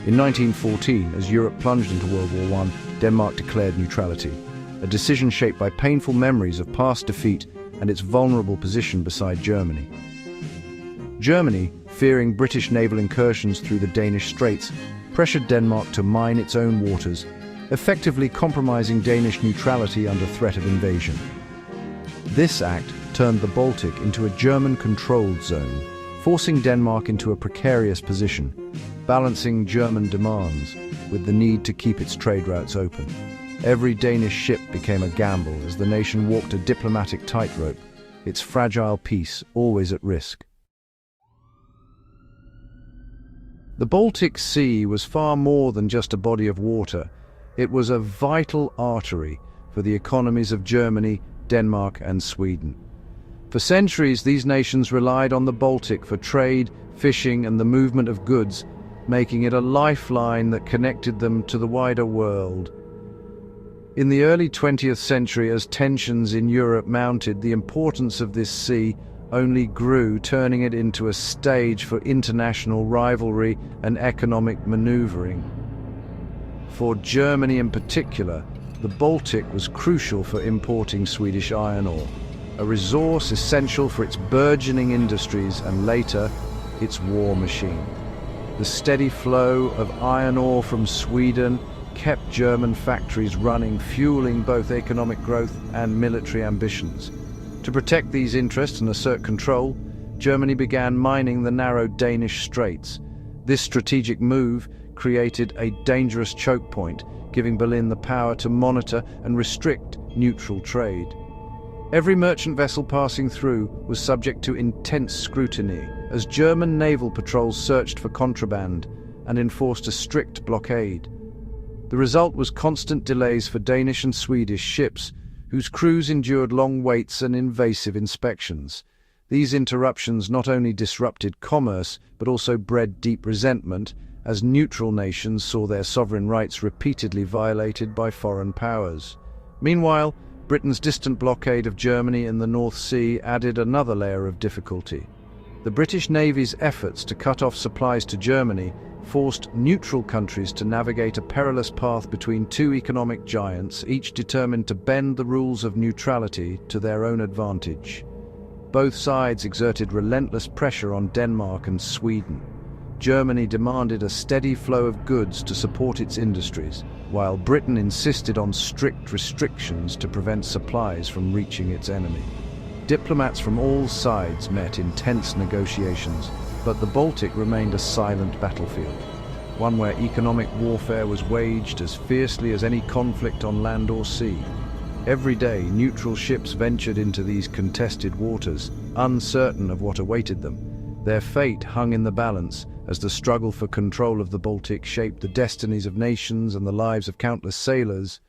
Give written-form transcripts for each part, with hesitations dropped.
In 1914, as Europe plunged into World War I, Denmark declared neutrality, a decision shaped by painful memories of past defeat and its vulnerable position beside Germany. Germany, fearing British naval incursions through the Danish Straits, pressured Denmark to mine its own waters, effectively compromising Danish neutrality under threat of invasion. This act turned the Baltic into a German-controlled zone, forcing Denmark into a precarious position, balancing German demands with the need to keep its trade routes open. Every Danish ship became a gamble as the nation walked a diplomatic tightrope, its fragile peace always at risk. The Baltic Sea was far more than just a body of water. It was a vital artery for the economies of Germany, Denmark, and Sweden. For centuries, these nations relied on the Baltic for trade, fishing, and the movement of goods, making it a lifeline that connected them to the wider world. In the early 20th century, as tensions in Europe mounted, the importance of this sea only grew, turning it into a stage for international rivalry and economic maneuvering. For Germany in particular, the Baltic was crucial for importing Swedish iron ore, a resource essential for its burgeoning industries and later, its war machine. The steady flow of iron ore from Sweden kept German factories running, fueling both economic growth and military ambitions. To protect these interests and assert control, Germany began mining the narrow Danish Straits. This strategic move created a dangerous choke point, giving Berlin the power to monitor and restrict neutral trade. Every merchant vessel passing through was subject to intense scrutiny, as German naval patrols searched for contraband and enforced a strict blockade. The result was constant delays for Danish and Swedish ships, whose crews endured long waits and invasive inspections. These interruptions not only disrupted commerce, but also bred deep resentment, as neutral nations saw their sovereign rights repeatedly violated by foreign powers. Meanwhile, Britain's distant blockade of Germany in the North Sea added another layer of difficulty. The British Navy's efforts to cut off supplies to Germany forced neutral countries to navigate a perilous path between two economic giants, each determined to bend the rules of neutrality to their own advantage. Both sides exerted relentless pressure on Denmark and Sweden. Germany demanded a steady flow of goods to support its industries, while Britain insisted on strict restrictions to prevent supplies from reaching its enemy. Diplomats from all sides met in tense negotiations, but the Baltic remained a silent battlefield, one where economic warfare was waged as fiercely as any conflict on land or sea. Every day, neutral ships ventured into these contested waters, uncertain of what awaited them. Their fate hung in the balance, as the struggle for control of the Baltic shaped the destinies of nations and the lives of countless sailors.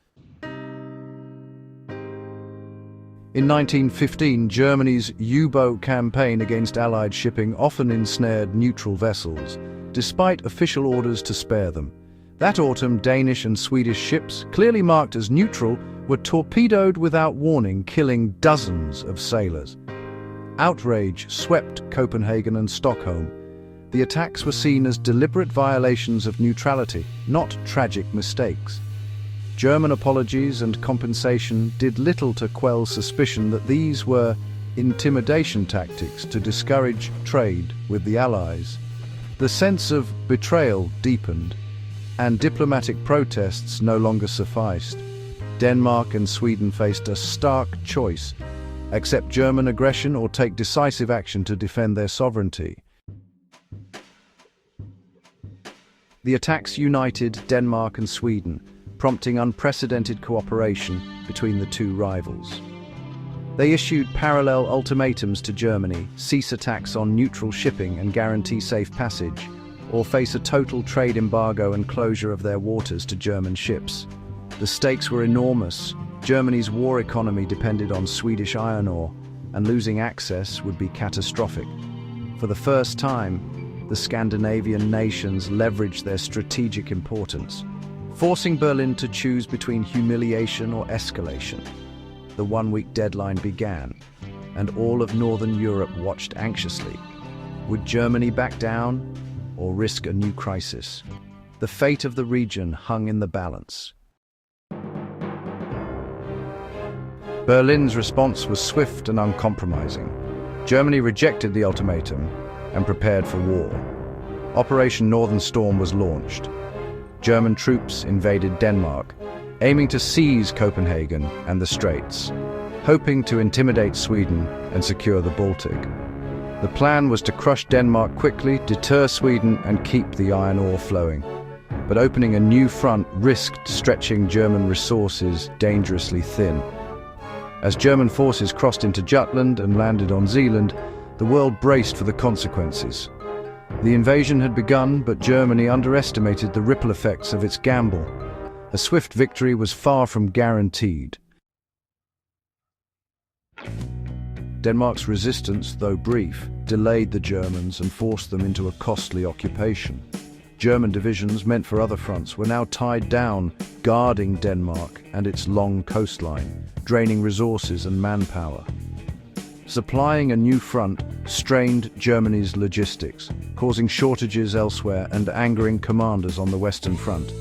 In 1915, Germany's U-boat campaign against Allied shipping often ensnared neutral vessels, despite official orders to spare them. That autumn, Danish and Swedish ships, clearly marked as neutral, were torpedoed without warning, killing dozens of sailors. Outrage swept Copenhagen and Stockholm. The attacks were seen as deliberate violations of neutrality, not tragic mistakes. German apologies and compensation did little to quell suspicion that these were intimidation tactics to discourage trade with the Allies. The sense of betrayal deepened, and diplomatic protests no longer sufficed. Denmark and Sweden faced a stark choice: accept German aggression or take decisive action to defend their sovereignty. The attacks united Denmark and Sweden, prompting unprecedented cooperation between the two rivals. They issued parallel ultimatums to Germany: cease attacks on neutral shipping and guarantee safe passage, or face a total trade embargo and closure of their waters to German ships. The stakes were enormous. Germany's war economy depended on Swedish iron ore, and losing access would be catastrophic. For the first time, the Scandinavian nations leveraged their strategic importance, forcing Berlin to choose between humiliation or escalation. The one-week deadline began, and all of Northern Europe watched anxiously. Would Germany back down or risk a new crisis? the fate of the region hung in the balance. Berlin's response was swift and uncompromising. Germany rejected the ultimatum and prepared for war. Operation Northern Storm was launched. German troops invaded Denmark, aiming to seize Copenhagen and the Straits, hoping to intimidate Sweden and secure the Baltic. The plan was to crush Denmark quickly, deter Sweden, and keep the iron ore flowing. But opening a new front risked stretching German resources dangerously thin. As German forces crossed into Jutland and landed on Zealand, the world braced for the consequences. The invasion had begun, but Germany underestimated the ripple effects of its gamble. A swift victory was far from guaranteed. Denmark's resistance, though brief, delayed the Germans and forced them into a costly occupation. German divisions meant for other fronts were now tied down, guarding Denmark and its long coastline, draining resources and manpower. Supplying a new front strained Germany's logistics, causing shortages elsewhere and angering commanders on the Western Front.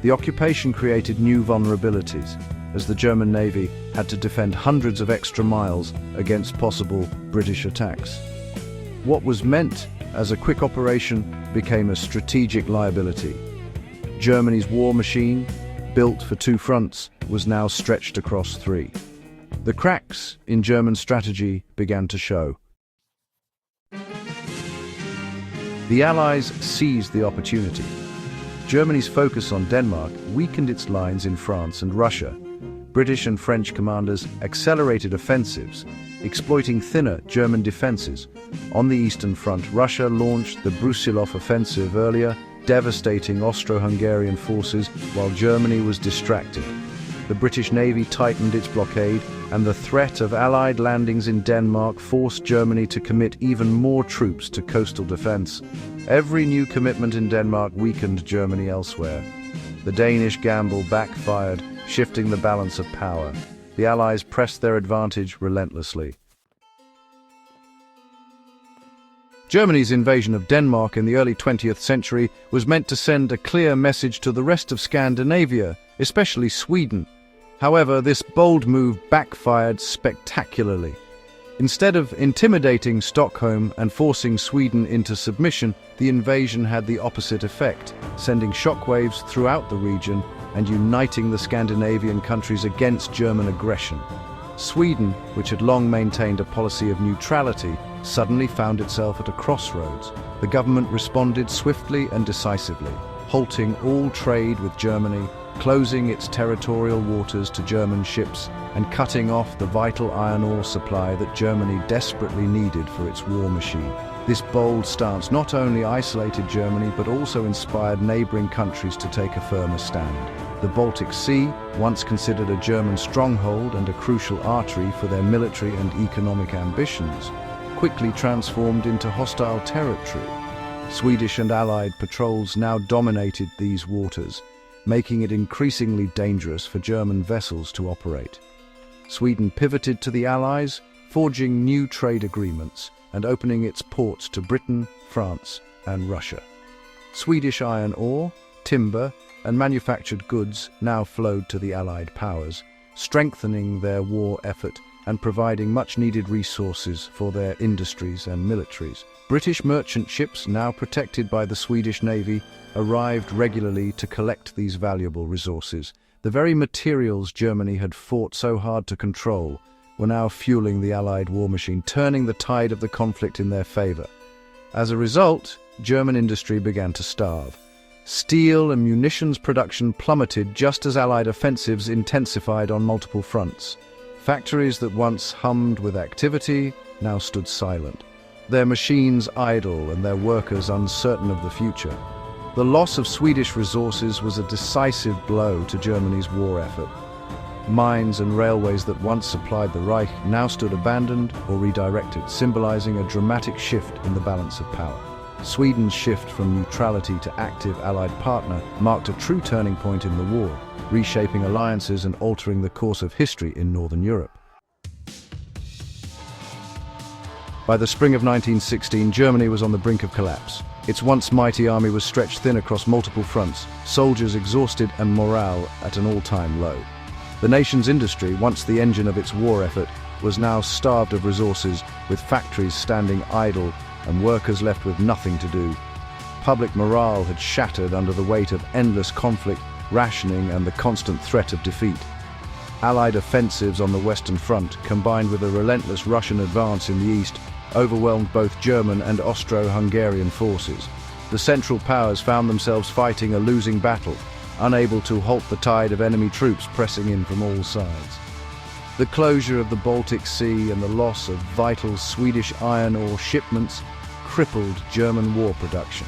The occupation created new vulnerabilities, as the German Navy had to defend hundreds of extra miles against possible British attacks. What was meant as a quick operation became a strategic liability. Germany's war machine, built for two fronts, was now stretched across three. The cracks in German strategy began to show. The Allies seized the opportunity. Germany's focus on Denmark weakened its lines in France and Russia. British and French commanders accelerated offensives, exploiting thinner German defenses. On the Eastern Front, Russia launched the Brusilov offensive earlier, devastating Austro-Hungarian forces while Germany was distracted. The British Navy tightened its blockade, and the threat of Allied landings in Denmark forced Germany to commit even more troops to coastal defense. Every new commitment in Denmark weakened Germany elsewhere. The Danish gamble backfired, shifting the balance of power. The Allies pressed their advantage relentlessly. Germany's invasion of Denmark in the early 20th century was meant to send a clear message to the rest of Scandinavia, especially Sweden. However, this bold move backfired spectacularly. Instead of intimidating Stockholm and forcing Sweden into submission, the invasion had the opposite effect, sending shockwaves throughout the region and uniting the Scandinavian countries against German aggression. Sweden, which had long maintained a policy of neutrality, suddenly found itself at a crossroads. The government responded swiftly and decisively, halting all trade with Germany, closing its territorial waters to German ships, and cutting off the vital iron ore supply that Germany desperately needed for its war machine. This bold stance not only isolated Germany but also inspired neighboring countries to take a firmer stand. The Baltic Sea, once considered a German stronghold and a crucial artery for their military and economic ambitions, quickly transformed into hostile territory. Swedish and Allied patrols now dominated these waters, making it increasingly dangerous for German vessels to operate. Sweden pivoted to the Allies, forging new trade agreements and opening its ports to Britain, France, and Russia. Swedish iron ore, timber, and manufactured goods now flowed to the Allied powers, strengthening their war effort and providing much-needed resources for their industries and militaries. British merchant ships, now protected by the Swedish Navy, arrived regularly to collect these valuable resources. The very materials Germany had fought so hard to control were now fueling the Allied war machine, turning the tide of the conflict in their favor. As a result, German industry began to starve. Steel and munitions production plummeted just as Allied offensives intensified on multiple fronts. Factories that once hummed with activity now stood silent, their machines idle and their workers uncertain of the future. The loss of Swedish resources was a decisive blow to Germany's war effort. Mines and railways that once supplied the Reich now stood abandoned or redirected, symbolizing a dramatic shift in the balance of power. Sweden's shift from neutrality to active Allied partner marked a true turning point in the war, reshaping alliances and altering the course of history in Northern Europe. By the spring of 1916, Germany was on the brink of collapse. Its once mighty army was stretched thin across multiple fronts, soldiers exhausted and morale at an all-time low. The nation's industry, once the engine of its war effort, was now starved of resources, with factories standing idle and workers left with nothing to do. Public morale had shattered under the weight of endless conflict, rationing, and the constant threat of defeat. Allied offensives on the Western Front, combined with a relentless Russian advance in the east, overwhelmed both German and Austro-Hungarian forces. The Central Powers found themselves fighting a losing battle, unable to halt the tide of enemy troops pressing in from all sides. The closure of the Baltic Sea and the loss of vital Swedish iron ore shipments crippled German war production.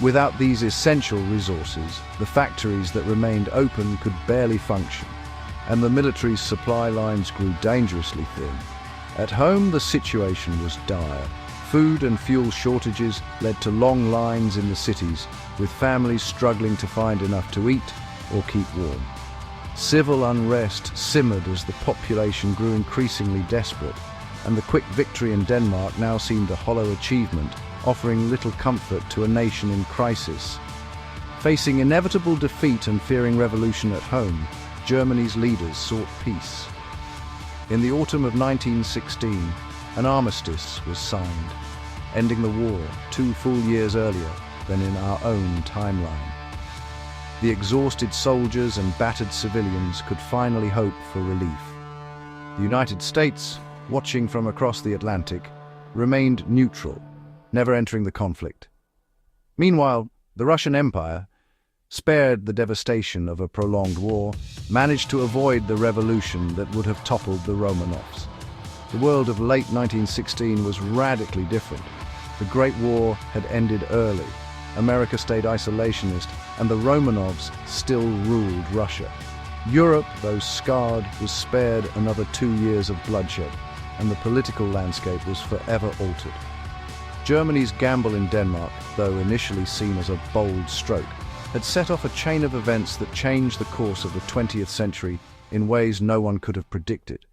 Without these essential resources, the factories that remained open could barely function, and the military's supply lines grew dangerously thin. At home, the situation was dire. Food and fuel shortages led to long lines in the cities, with families struggling to find enough to eat or keep warm. Civil unrest simmered as the population grew increasingly desperate, and the quick victory in Denmark now seemed a hollow achievement, offering little comfort to a nation in crisis. Facing inevitable defeat and fearing revolution at home, Germany's leaders sought peace. In the autumn of 1916, an armistice was signed, ending the war 2 full years earlier than in our own timeline. The exhausted soldiers and battered civilians could finally hope for relief. The United States, watching from across the Atlantic, remained neutral, never entering the conflict. Meanwhile, the Russian Empire, spared the devastation of a prolonged war, managed to avoid the revolution that would have toppled the Romanovs. The world of late 1916 was radically different. The Great War had ended early, America stayed isolationist, and the Romanovs still ruled Russia. Europe, though scarred, was spared another 2 years of bloodshed, and the political landscape was forever altered. Germany's gamble in Denmark, though initially seen as a bold stroke, had set off a chain of events that changed the course of the 20th century in ways no one could have predicted.